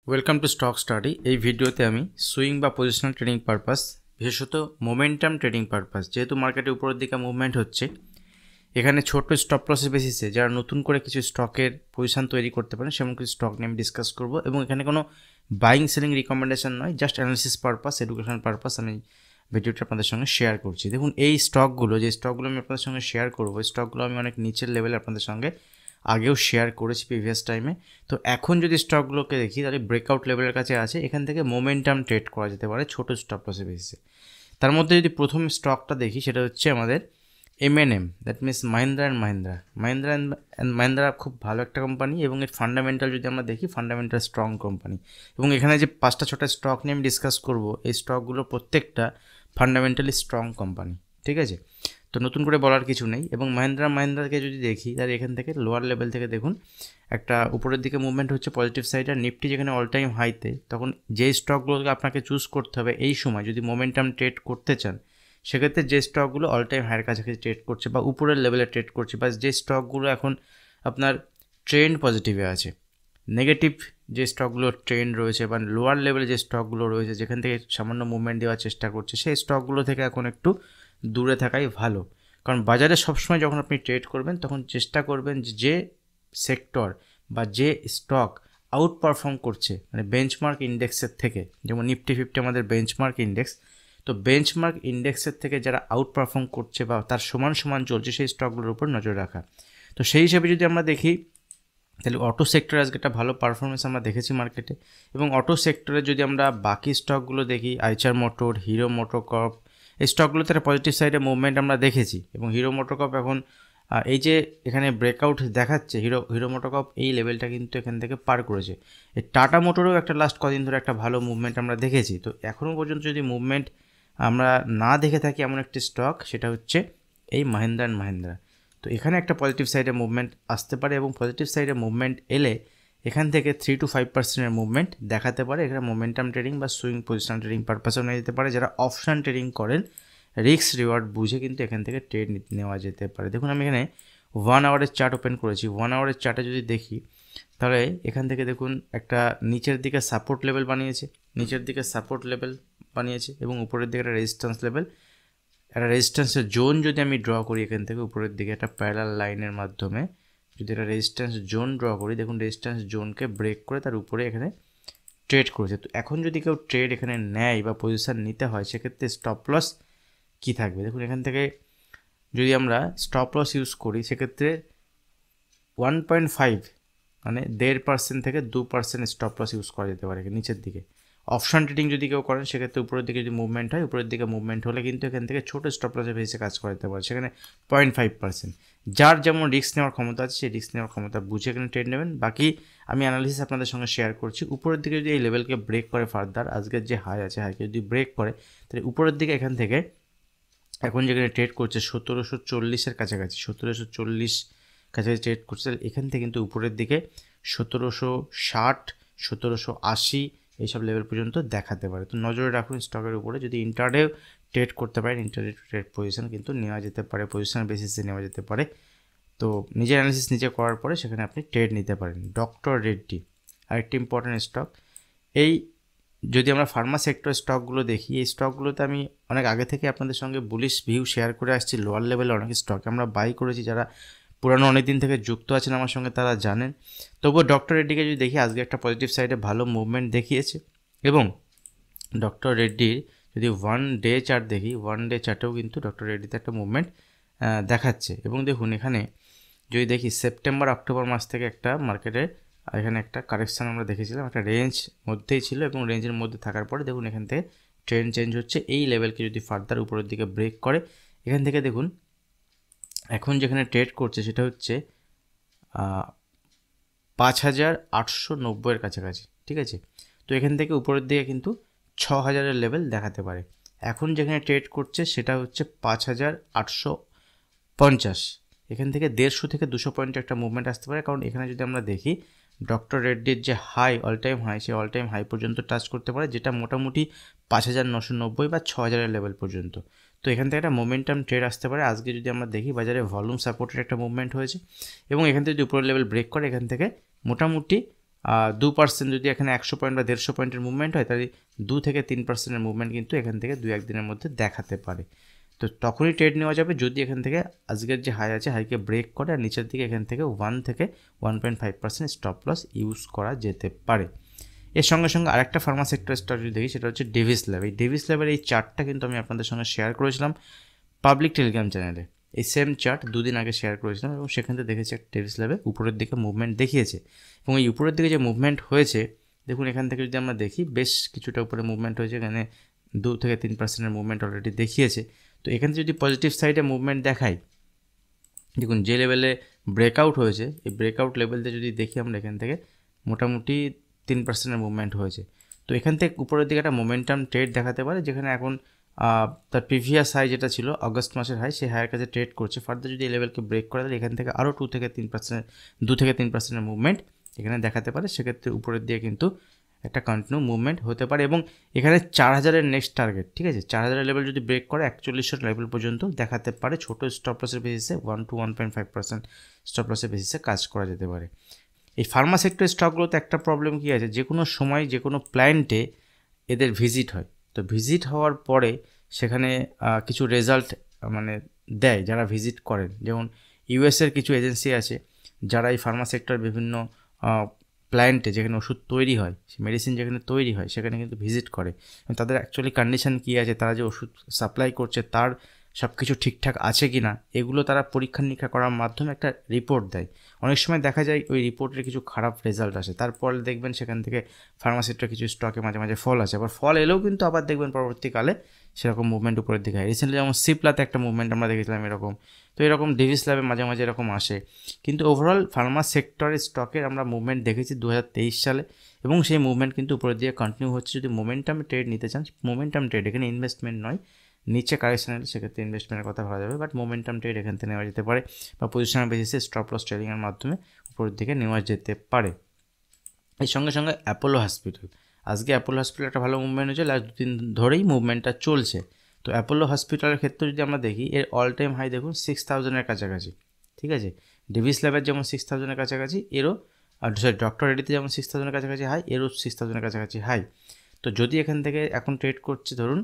Welcome to stock study. এই ভিডিওতে আমি সুইং বা পজিশনাল ট্রেডিং পারপাস, বিশেষত মোমেন্টাম ট্রেডিং পারপাস, যেহেতু মার্কেটে উপরের দিকে মুভমেন্ট হচ্ছে, এখানে ছোট স্টপ লসের বেসিসে যারা নতুন করে কিছু স্টকের পজিশন তৈরি করতে পারেন সেমন কিছু স্টক নিয়ে আমি ডিসকাস করব। এবং এখানে কোনো বাইং সেলিং রিকমেন্ডেশন নয়, just analysis purpose, educational purpose আমি ভিডিওটা আপনাদের সঙ্গে শেয়ার করছি। দেখুন, এই স্টকগুলো আমি আপনাদের সঙ্গে শেয়ার করবো, এই স্টকগুলো আমি অনেক নিচের লেভেলে আপনাদের সঙ্গে আগেও শেয়ার করেছি প্রিভিয়াস টাইমে। তো এখন যদি স্টকগুলোকে দেখি তাহলে ব্রেকআউট লেভেলের কাছে আছে, এখান থেকে মোমেন্টাম ট্রেড করা যেতে পারে ছোটো স্টপ লসের বেসিসে। তার মধ্যে যদি প্রথম স্টকটা দেখি সেটা হচ্ছে আমাদের M&M, that means Mahindra and Mahindra খুব ভালো একটা কোম্পানি এবং এর ফান্ডামেন্টাল যদি আমরা দেখি ফান্ডামেন্টাল স্ট্রং কোম্পানি। এবং এখানে যে 5-6টা স্টক নিয়ে আমি ডিসকাস করব, এই স্টকগুলো প্রত্যেকটা ফান্ডামেন্টালি স্ট্রং কোম্পানি, ঠিক আছে? তো নতুন করে বলার কিছু নেই। এবং মাহিন্দ্রাকে যদি দেখি তাহলে এখান থেকে লোয়ার লেভেল থেকে দেখুন একটা উপরের দিকে মুভমেন্ট হচ্ছে পজিটিভ সাইড, আর নিফটি যেখানে অল টাইম হাইতে, তখন যেই স্টকগুলোকে আপনাকে চুজ করতে হবে এই সময় যদি মোমেন্টাম ট্রেড করতে চান, সেক্ষেত্রে যে স্টকগুলো অল টাইম হাইয়ের কাছাকাছি ট্রেড করছে বা উপরের লেভেলে ট্রেড করছে, বা যে স্টকগুলো এখন আপনার ট্রেন্ড পজিটিভে আছে, নেগেটিভ যে স্টকগুলোর ট্রেন্ড রয়েছে বা লোয়ার লেভেলে যে স্টকগুলো রয়েছে যেখান থেকে সামান্য মুভমেন্ট দেওয়ার চেষ্টা করছে, সেই স্টকগুলো থেকে এখন একটু দূরে থাকাই ভালো। কারণ বাজারে সবসময় যখন আপনি ট্রেড করবেন তখন চেষ্টা করবেন যে সেক্টর বা যে স্টক আউট পারফর্ম করছে, মানে বেঞ্চমার্ক ইন্ডেক্সের থেকে, যেমন নিফটি 50 আমাদের বেঞ্চমার্ক ইন্ডেক্স, তো বেঞ্চমার্ক ইন্ডেক্সের থেকে যারা আউট পারফর্ম করছে বা তার সমান সমান চলছে সেই স্টকগুলোর উপর নজর রাখা। তো সেই হিসেবে যদি আমরা দেখি তাহলে অটো সেক্টরে আজকে একটা ভালো পারফরমেন্স আমরা দেখেছি মার্কেটে। এবং অটো সেক্টরে যদি আমরা বাকি স্টকগুলো দেখি, আইচার মোটর, হিরো মোটোকর্প, এই স্টকগুলোতে একটা পজিটিভ সাইডে মুভমেন্ট আমরা দেখেছি। এবং হিরো মোটোকর্প এখন এই যে এখানে ব্রেকআউট দেখাচ্ছে, হিরো মোটোকর্প এই লেভেলটা কিন্তু এখান থেকে পার করেছে। এই টাটা মোটরেও একটা লাস্ট কদিন ধরে একটা ভালো মুভমেন্ট আমরা দেখেছি। তো এখনও পর্যন্ত যদি মুভমেন্ট আমরা না দেখে থাকি এমন একটি স্টক, সেটা হচ্ছে এই মাহিন্দ্রা অ্যান্ড মাহিন্দ্রা। তো এখানে একটা পজিটিভ সাইডে মুভমেন্ট আসতে পারে, এবং পজিটিভ সাইডে মুভমেন্ট এলে এখান থেকে 3-5% মুভমেন্ট দেখাতে পারে। এখানে মোমেন্টাম ট্রেডিং বা সুইং পজিশনাল ট্রেডিং পারপাসেও নেওয়া যেতে পারে। যারা অপশান ট্রেডিং করেন রিস্ক রিওয়ার্ড বুঝে কিন্তু এখান থেকে ট্রেড নেওয়া যেতে পারে। দেখুন, আমি এখানে 1 আওয়ারের চার্ট ওপেন করেছি। 1 আওয়ারের চার্টে যদি দেখি তাহলে এখান থেকে দেখুন একটা নিচের দিকে সাপোর্ট লেভেল বানিয়েছে, এবং উপরের দিকে একটা রেজিস্ট্যান্স লেভেল, একটা রেজিস্ট্যান্সের জোন যদি আমি ড্র করি এখান থেকে উপরের দিকে একটা প্যারালাল লাইনের মাধ্যমে যদি একটা রেজিস্ট্যান্স জোন ড্র করি, দেখুন রেজিস্ট্যান্স জোনকে ব্রেক করে তার উপরে এখানে ট্রেড করেছে। তো এখন যদি কেউ ট্রেড এখানে নেয় বা পজিশন নিতে হয়, সেক্ষেত্রে স্টপ লস কী থাকবে? দেখুন, এখান থেকে যদি আমরা স্টপ লস ইউজ করি সেক্ষেত্রে 1.5 মানে 1.5% থেকে 2% স্টপ লস ইউজ করা যেতে পারে নিচের দিকে। অপশান ট্রেডিং যদি কেউ করেন সেক্ষেত্রে উপরের দিকে যদি মুভমেন্ট হয়, উপরের দিকে মুভমেন্ট হলে কিন্তু এখান থেকে ছোটো স্টপ লসের বেসে কাজ করা যেতে পারে, সেখানে 0.5%। যার যেমন রিস্ক নেওয়ার ক্ষমতা আছে সেই রিস্ক নেওয়ার ক্ষমতা বুঝে এখানে ট্রেড নেবেন। বাকি আমি অ্যানালিসিস আপনাদের সঙ্গে শেয়ার করছি। উপরের দিকে যদি এই লেভেলকে ব্রেক করে ফার্দার, আজকের যে হাই আছে হাইকে যদি ব্রেক করে, তাহলে উপরের দিকে এখান থেকে এখন যেখানে ট্রেড করছে 1740-এর কাছাকাছি, 1740 কাছাকাছি ট্রেড করছে, তাহলে এখান থেকে কিন্তু উপরের দিকে 1760, 1780 এইসব লেভেল পর্যন্ত দেখাতে পারে। তো নজরে রাখুন স্টকের উপরে। যদি ইন্টারডে ট্রেড করতে পারেন, ইন্টারডে ট্রেড পজিশন কিন্তু নেওয়া যেতে পারে, পজিশনের বেসিসে নেওয়া যেতে পারে। তো নিজের অ্যানালিসিস নিজে করার পরে সেখানে আপনি ট্রেড নিতে পারেন। ডক্টর রেড্ডি আরেকটি ইম্পর্ট্যান্ট স্টক। এই যদি আমরা ফার্মা সেক্টর স্টকগুলো দেখি, এই স্টকগুলোতে আমি অনেক আগে থেকে আপনাদের সঙ্গে বুলিশ ভিউ শেয়ার করে আসছি। লোয়ার লেভেলে অনেক স্টক আমরা বাই করেছি, যারা পুরানো অনেক দিন থেকে যুক্ত আছেন আমার সঙ্গে তারা জানেন। তবুও ডক্টর রেড্ডিকে যদি দেখি, আজকে একটা পজিটিভ সাইডে ভালো মুভমেন্ট দেখিয়েছে। এবং ডক্টর রেড্ডির যদি 1 ডে চার্ট দেখি, 1 ডে চার্টেও কিন্তু ডক্টর রেড্ডিতে একটা মুভমেন্ট দেখাচ্ছে। এবং দেখুন, এখানে যদি দেখি সেপ্টেম্বর অক্টোবর মাস থেকে একটা মার্কেটে এখানে একটা কারেকশান আমরা দেখেছিলাম, একটা রেঞ্জ মধ্যেই ছিল, এবং রেঞ্জের মধ্যে থাকার পরে দেখুন এখান থেকে ট্রেন্ড চেঞ্জ হচ্ছে। এই লেভেলকে যদি ফার্দার উপরের দিকে ব্রেক করে, এখান থেকে দেখুন এখন যেখানে ট্রেড করছে সেটা হচ্ছে 5890-এর কাছাকাছি, ঠিক আছে? তো এখান থেকে উপরের দিকে কিন্তু 6000-এর লেভেল দেখাতে পারে। এখন যেখানে ট্রেড করছে সেটা হচ্ছে 5850। এখান থেকে 150 থেকে 200 পয়েন্টের একটা মুভমেন্ট আসতে পারে। কারণ এখানে যদি আমরা দেখি ডক্টর রেড্ডির যে হাই, অল টাইম হাই, সেই অল টাইম হাই পর্যন্ত টাচ করতে পারে, যেটা মোটামুটি 5990 বা 6000-এর লেভেল পর্যন্ত। তো এখান থেকে একটা মোমেন্টাম ট্রেড আসতে পারে। আজকে যদি আমরা দেখি বাজারে ভলিউম সাপোর্টের একটা মুভমেন্ট হয়েছে, এবং এখান থেকে যদি উপরের লেভেল ব্রেক করে, এখান থেকে মোটামুটি 2% যদি এখানে 100 পয়েন্ট বা 150 পয়েন্টের মুভমেন্ট হয়, তাহলে 2 থেকে 3%-এর মুভমেন্ট কিন্তু এখান থেকে 2-1 দিনের মধ্যে দেখাতে পারে। তো তখনই ট্রেড নেওয়া যাবে যদি এখান থেকে আজকের যে হাই আছে হাইকে ব্রেক করে আর নিচের দিকে এখান থেকে 1 থেকে 1.5% স্টপ লস ইউজ করা যেতে পারে। এর সঙ্গে সঙ্গে আরেকটা ফার্মা সেক্টর স্টক যদি দেখি, সেটা হচ্ছে ডেভিস ল্যাব। এই ডেভিস ল্যাবের এই চার্টটা কিন্তু আমি আপনাদের সঙ্গে শেয়ার করেছিলাম পাবলিক টেলিগ্রাম চ্যানেলে। এই সেম চার্ট 2 দিন আগে শেয়ার করেছিলাম এবং সেখান থেকে দেখেছি একটা ডেভিস ল্যাবে উপরের দিকে মুভমেন্ট দেখিয়েছে এবং এই উপরের দিকে যে মুভমেন্ট হয়েছে, দেখুন এখান থেকে যদি আমরা দেখি বেশ কিছুটা উপরে মুভমেন্ট হয়েছে, এখানে 2 থেকে 3%-এর মুভমেন্ট অলরেডি দেখিয়েছে। তো এখান থেকে যদি পজিটিভ সাইডে মুভমেন্ট দেখায়, দেখুন যে লেভেলে ব্রেকআউট হয়েছে, এই ব্রেকআউট লেভেলতে যদি দেখি আমরা এখান থেকে মোটামুটি 3%-এর মুভমেন্ট হয়েছে। তো এখান থেকে উপরের দিকে একটা মোমেন্টাম ট্রেড দেখাতে পারে, যেখানে এখন তার প্রিভিয়াস হাই যেটা ছিল আগস্ট মাসের হাই, সেই হাইয়ের কাছে ট্রেড করছে। ফার্দার যদি এই লেভেলকে ব্রেক করে তাহলে এখান থেকে আরও 2 থেকে 3%-এর মুভমেন্ট এখানে দেখাতে পারে। সেক্ষেত্রে উপরের দিকে কিন্তু একটা কন্টিনিউ মুভমেন্ট হতে পারে এবং এখানে 4000-এর নেক্সট টার্গেট, ঠিক আছে, 4000-এর লেভেল যদি ব্রেক করে 4100 লেভেল পর্যন্ত দেখাতে পারে। ছোটো স্টপ লসের বেসিসে 1 to 1.5% স্টপ লসের বেসিসে কাজ করা যেতে পারে। এই ফার্মা সেক্টর স্টকগুলোতে একটা প্রবলেম কী আছে, যে কোনো সময় যে কোনো প্ল্যান্টে এদের ভিজিট হয়। তো ভিজিট হওয়ার পরে সেখানে কিছু রেজাল্ট মানে দেয় যারা ভিজিট করেন। যেমন ইউএসের কিছু এজেন্সি আছে যারা এই ফার্মা সেক্টর বিভিন্ন প্ল্যান্টে যেখানে ওষুধ তৈরি হয়, মেডিসিন যেখানে তৈরি হয় সেখানে কিন্তু ভিজিট করে। তাদের অ্যাকচুয়ালি কন্ডিশন কী আছে, তারা যে ওষুধ সাপ্লাই করছে তার সব কিছু ঠিকঠাক আছে কি না, এগুলো তারা পরীক্ষা নিরীক্ষা করার মাধ্যমে একটা রিপোর্ট দেয়। অনেক সময় দেখা যায় ওই রিপোর্টের কিছু খারাপ রেজাল্ট আসে, তারপর দেখবেন সেখান থেকে ফার্মাসিটির কিছু স্টকে মাঝে মাঝে ফল আসে, আবার ফল এলেও কিন্তু আবার দেখবেন পরবর্তীকালে সেরকম মুভমেন্ট উপরের দিকে হয়। রিসেন্টলি যেমন সিপ্লাতে একটা মুভমেন্ট আমরা দেখেছিলাম এরকম। তো এরকম ডেভিস ল্যাবে মাঝে মাঝে এরকম আসে। কিন্তু ওভারঅল ফার্মা সেক্টরের স্টকের আমরা মুভমেন্ট দেখেছি 2023 সালে এবং সেই মুভমেন্ট কিন্তু উপরের দিকে কন্টিনিউ হচ্ছে। যদি মোমেন্টাম ট্রেড নিতে চান, মোমেন্টাম ট্রেড এখানে ইনভেস্টমেন্ট নয়, নিচে কারেকশন এলে সেক্ষেত্রে ইনভেস্টমেন্টের কথা ভাবা যাবে, বাট মোমেন্টাম ট্রেড এখান থেকে নেওয়া যেতে পারে বা পজিশনাল বেসিসে স্টপ লস ট্রেডিংয়ের মাধ্যমে উপরের দিকে নেওয়া যেতে পারে। এর সঙ্গে সঙ্গে অ্যাপোলো হসপিটাল, আজকে অ্যাপোলো হসপিটাল একটা ভালো মুভমেন্ট হয়েছে, লাস্ট 2 দিন ধরেই মুভমেন্টটা চলছে। তো অ্যাপোলো হসপিটালের ক্ষেত্রে যদি আমরা দেখি, এর অল টাইম হাই দেখুন 6000-এর কাছাকাছি, ঠিক আছে। ডেভিস ল্যাবের যেমন 6000-এর কাছাকাছি, এরও ডক্টর রেডিতে যেমন 6000-এর কাছাকাছি হাই, এরও 6000-এর কাছাকাছি হাই। তো যদি এখান থেকে এখন ট্রেড করছে ধরুন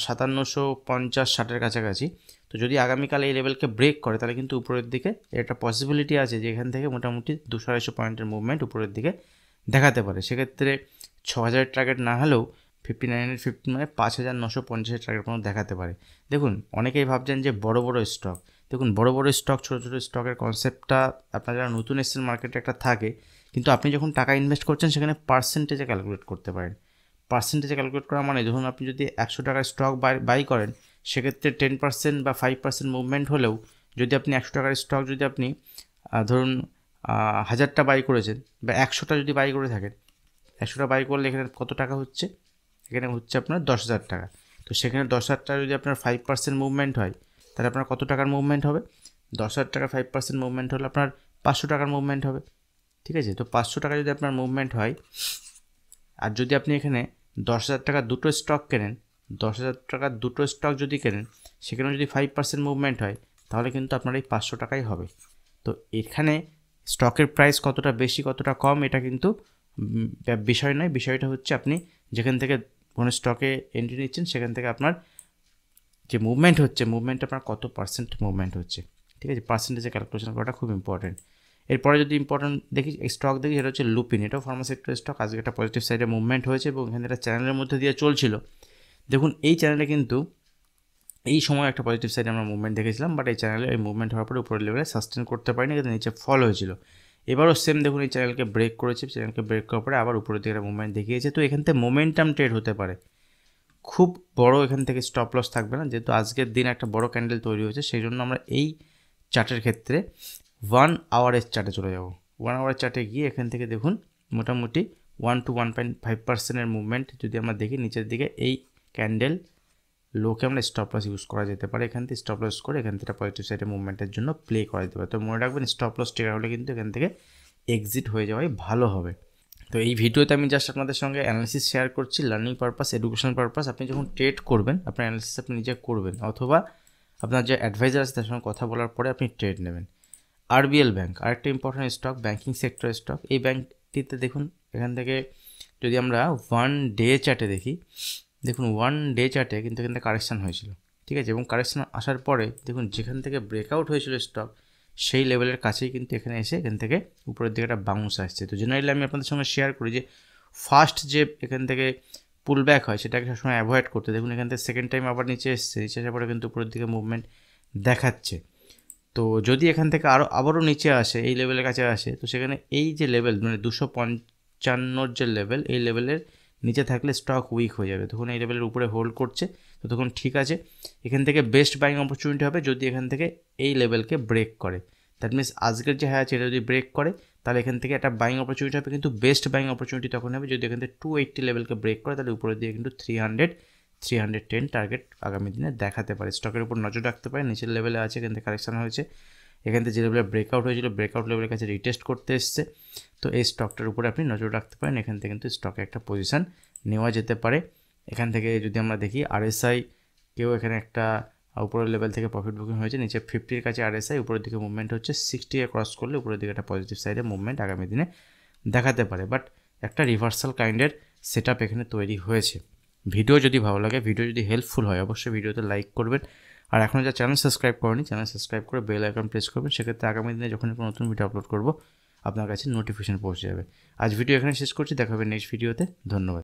5750-60-এর কাছাকাছি, তো যদি আগামীকাল এই লেভেলকে ব্রেক করে তাহলে কিন্তু উপরের দিকে একটা পসিবিলিটি আছে যে এখান থেকে মোটামুটি 200-250 পয়েন্টের মুভমেন্ট উপরের দিকে দেখাতে পারে। সেক্ষেত্রে 6000 টার্গেট না হলেও 5950 মানে 5950-এর টার্গেট পর্যন্ত দেখাতে পারে। দেখুন অনেকেই ভাবছেন যে বড় বড় স্টক, দেখুন বড় বড় স্টক ছোটো ছোটো স্টকের কনসেপ্টটা আপনার যারা নতুন এসেছেন মার্কেটে একটা থাকে, কিন্তু আপনি যখন টাকা ইনভেস্ট করছেন সেখানে পার্সেন্টেজে ক্যালকুলেট করতে পারেন। পার্সেন্টেজে ক্যালকুলেট করা মানে ধরুন আপনি যদি 100 টাকার স্টক বাই করেন, সেক্ষেত্রে 10% বা 5% মুভমেন্ট হলেও যদি আপনি 100 টাকার স্টক যদি আপনি ধরুন 1000টা বাই করেছেন বা 100টা যদি বাই করে থাকেন, 100টা বাই করলে এখানে কত টাকা হচ্ছে, এখানে হচ্ছে আপনার 10,000 টাকা। তো সেখানে 10,000 টাকা যদি আপনার 5% মুভমেন্ট হয় তাহলে আপনার কত টাকার মুভমেন্ট হবে? 10,000 টাকা 5% মুভমেন্ট হলে আপনার 500 টাকার মুভমেন্ট হবে, ঠিক আছে। তো 500 টাকা যদি আপনার মুভমেন্ট হয়, আর যদি আপনি এখানে 10,000 টাকা দুটো স্টক কেনেন, 10,000 টাকার দুটো স্টক যদি কেনেন, সেখানে যদি 5% মুভমেন্ট হয় তাহলে কিন্তু আপনার এই 500 টাকাই হবে। তো এখানে স্টকের প্রাইস কতটা বেশি কতটা কম এটা কিন্তু বিষয় নয়, বিষয়টা হচ্ছে আপনি যেখান থেকে কোনো স্টকে এন্ট্রি নিচ্ছেন সেখান থেকে আপনার যে মুভমেন্ট হচ্ছে, মুভমেন্ট আপনার কত পার্সেন্ট মুভমেন্ট হচ্ছে, ঠিক আছে। পার্সেন্টেজে ক্যালকুলেশন করাটা খুব ইম্পর্টেন্ট। এরপরে যদি ইম্পর্টেন্ট দেখি স্টক দেখি, সেটা হচ্ছে লুপিন। এটাও ফার্মা সেক্টর স্টক, আজকে একটা পজিটিভ সাইডে মুভমেন্ট হয়েছে এবং এখানে একটা চ্যানেলের মধ্যে দিয়ে চলছিল। দেখুন এই চ্যানেলে কিন্তু এই সময় একটা পজিটিভ সাইডে আমরা মুভমেন্ট দেখেছিলাম, বাট এই চ্যানেলে এই মুভমেন্ট হওয়ার পরে উপরের লেভেলে সাস্টেন করতে পারিনি, কিন্তু নিচে ফল হয়েছিল। এবারও সেম দেখুন এই চ্যানেলকে ব্রেক করেছে, চ্যানেলকে ব্রেক করার পরে আবার উপরের দিকে একটা মুভমেন্ট দেখিয়েছে। তো এখান থেকে মোমেন্টাম ট্রেড হতে পারে, খুব বড় এখান থেকে স্টপ লস থাকবে না, যেহেতু আজকের দিন একটা বড় ক্যান্ডেল তৈরি হয়েছে। সেই জন্য আমরা এই চার্টের ক্ষেত্রে 1 আওয়ারের চার্টে চলে যাব। 1 আওয়ারের চার্টে গিয়ে এখান থেকে দেখুন মোটামুটি 1 to 1.5%-এর মুভমেন্ট যদি আমরা দেখি নিচের দিকে, এই ক্যান্ডেল লোকে আমরা স্টপ লস ইউজ করা যেতে পারে। এখান থেকে স্টপ লস করে এখান থেকে পজিটিভ সাইডে মুভমেন্টের জন্য প্লে করা যেতে পারে। তো মনে রাখবেন স্টপ লস ট্রিগার হলে কিন্তু এখান থেকে এক্সিট হয়ে যাওয়াই ভালো হবে। তো এই ভিডিওতে আমি জাস্ট আপনাদের সঙ্গে অ্যানালিসিস শেয়ার করছি, লার্নিং পারপাস, এডুকেশন পারপাস। আপনি যখন ট্রেড করবেন আপনার অ্যানালিসিস আপনি নিজে করবেন, অথবা আপনার যে অ্যাডভাইজার আছে তার সঙ্গে কথা বলার পরে আপনি ট্রেড নেবেন। আরবিএল ব্যাংক আরেকটা important stock, banking sector stock. এই নিফটিতে দেখুন এখান থেকে যদি আমরা 1 ডে চার্টে দেখি, দেখুন 1 ডে চার্টে কিন্তু এখান থেকে কারেকশান হয়েছিল, ঠিক আছে, এবং কারেকশান আসার পরে দেখুন যেখান থেকে ব্রেকআউট হয়েছিল স্টক সেই লেভেলের কাছেই কিন্তু এখানে এসে এখান থেকে উপরের দিকে একটা বাউন্স আসছে। তো জেনারেলি আমি আপনাদের সঙ্গে শেয়ার করি যে ফার্স্ট যে এখান থেকে পুল ব্যাক হয় সেটাকে সবসময় অ্যাভয়েড করতে। দেখুন এখান থেকে সেকেন্ড টাইম আবার নিচে এসছে, নিচে আসার পরে কিন্তু উপরের দিকে মুভমেন্ট দেখাচ্ছে। তো যদি এখান থেকে আবারও নিচে আসে, এই লেভেলের কাছে আসে, তো সেখানে এই যে লেভেল মানে 255 যে লেভেল, এই লেভেলের নিচে থাকলে স্টক উইক হয়ে যাবে। তখন এই লেভেলের উপরে হোল্ড করছে, তো তখন ঠিক আছে, এখান থেকে বেস্ট বাইং অপরচুনিটি হবে যদি এখান থেকে এই লেভেলকে ব্রেক করে। দ্যাট মিনস আজকের যে হাই আছে এটা যদি ব্রেক করে তাহলে এখান থেকে একটা বাইং অপরচুনিটি হবে, কিন্তু বেস্ট বাইং অপরচুনিটি তখন হবে যদি এখান থেকে 280 লেভেলকে ব্রেক করে, তাহলে উপরের দিকে কিন্তু 310 টার্গেট আগামী দিনে দেখাতে পারে। স্টকের উপর নজর রাখতে পারে। নিচের লেভেলে আছে, এখান থেকে কারেকশান হয়েছে, এখান থেকে যে লেভেলে ব্রেকআউট হয়েছিল ব্রেকআউট লেভেলের কাছে রিটেস্ট করতে এসছে। তো এই স্টকটার উপরে আপনি নজর রাখতে পারেন। এখান থেকে কিন্তু স্টকে একটা পজিশান নেওয়া যেতে পারে। এখান থেকে যদি আমরা দেখি RSI কেউ এখানে একটা উপরের লেভেল থেকে প্রফিট বুকিং হয়েছে, নিচে 50-র কাছে RSI, উপরের দিকে মুভমেন্ট হচ্ছে, 60-কে ক্রস করলে উপরের দিকে একটা পজিটিভ সাইডে মুভমেন্ট আগামী দিনে দেখাতে পারে। বাট একটা রিভার্সাল কাইন্ডের সেট আপ এখানে তৈরি হয়েছে। ভিডিও যদি ভালো লাগে, ভিডিও যদি হেল্পফুল হয়, অবশ্যই ভিডিওতে লাইক করবেন। আর এখনও যা চ্যানেল সাবস্ক্রাইব করেনি, চ্যানেল সাবস্ক্রাইব করে বেল আইকন প্রেস করবেন। সেক্ষেত্রে আগামী দিনে যখন কোনো নতুন ভিডিও আপলোড করব আপনার কাছে নোটিফিকেশন পৌঁছে যাবে। আজ ভিডিও এখানে শেষ করছি, দেখা হবে নেক্সট ভিডিওতে। ধন্যবাদ।